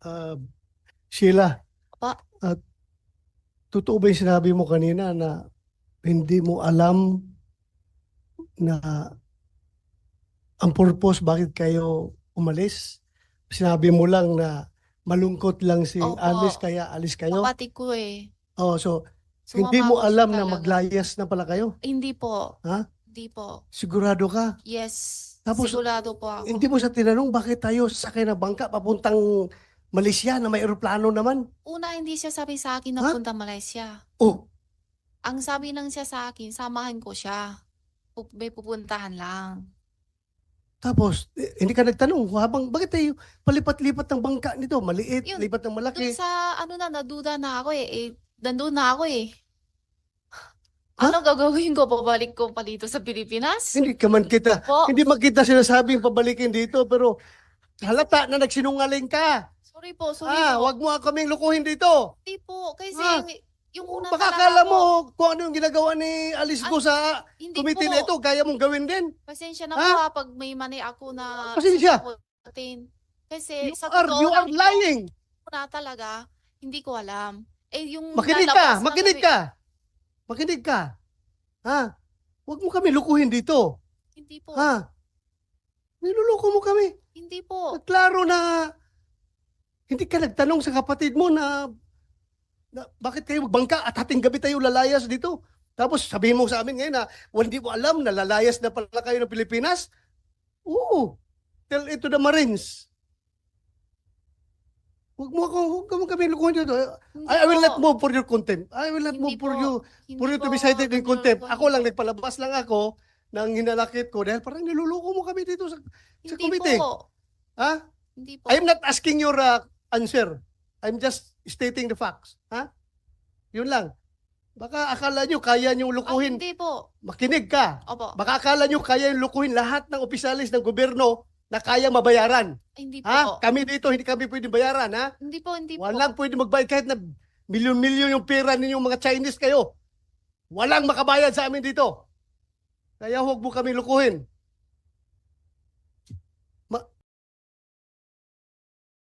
Ah, Sheila, Pa, at totoo ba yung sinabi mo kanina na hindi mo alam na ang purpose bakit kayo umalis? Sinabi mo lang na malungkot lang si opo, Alice kaya alis kayo? kapatid ko eh. Oh, so hindi Sumama mo ako siya alam na talaga. maglayas na pala kayo? Hindi po. Ha? Hindi po. Sigurado ka? Yes, Tapos sigurado po ako. hindi mo sa tinanong bakit tayo sasakay ng bangka papuntang Malaysia na may eroplano naman? Una, hindi siya sabi sa akin na Ha? punta Malaysia. Oh, Ang sabi lang siya sa akin, samahan ko siya. May pupuntahan lang. tapos, hindi ka nagtanong habang bakit tayo palipat-lipat ng bangka nito? Maliit, Yun, lipat ng dun malaki. sa ano na, naduda na ako eh. Nandun na ako eh. Ano Ha? gagawin ko? Pabalik ko pa dito sa Pilipinas? Hindi ka man kita, Po, hindi man kita sinasabing pabalikin dito, pero halata na nagsinungaling ka. sorry po, sorry Ah, po. wag mo kaming lukuhin dito. Hindi po, kasi Ha? yung O, una baka talaga akala po, mo kung ano yung ginagawa ni Alice an, Go sa hindi committee na ito, po. kaya mong gawin din. Pasensya na po Ha? pag may mani ako na Pasensya. sasagutin. You Kasi sa are, totoo you are lang po, lying. na talaga, hindi ko alam. Eh, yung Makinig ka, lalabas na makinig sabi, ka, makinig ka. Ha? Huwag mo kami lukuhin dito. hindi po, Ha? Niluloko mo kami. hindi po. Klaro na hindi ka nagtanong sa kapatid mo na bakit kayo magbangka at hating gabi tayo lalayas dito. Tapos sabihin mo sa amin ngayon na hindi mo alam na lalayas na pala kayo ng Pilipinas. Oo. Tell it to the Marines. Huwag mo kami lukuhin dito. Hindi I po, will not move for your contempt. I will not hindi move po, for hindi you po to be cited in contempt. niloloko, Ako hindi lang po. nagpalabas lang ako ng hinanakit ko dahil parang niluloko mo kami dito sa Hindi po, committee. Ha? hindi po. I'm not asking your answer. I'm just stating the facts. Ha? Yun lang. Baka akala nyo kaya nyo Ay, lukuhin. hindi po. Makinig ka. Opo, Baka akala nyo kaya nyo lukuhin lahat ng opisyalis ng gobyerno na kaya mabayaran. ay, hindi Ha? po. Kami dito, hindi kami pwede bayaran. Ha? Hindi po, hindi po. Walang pwede magbayad kahit na milyon-milyon yung pera ninyong mga Chinese kayo. Walang makabayad sa amin dito. Kaya huwag mo kami lukuhin.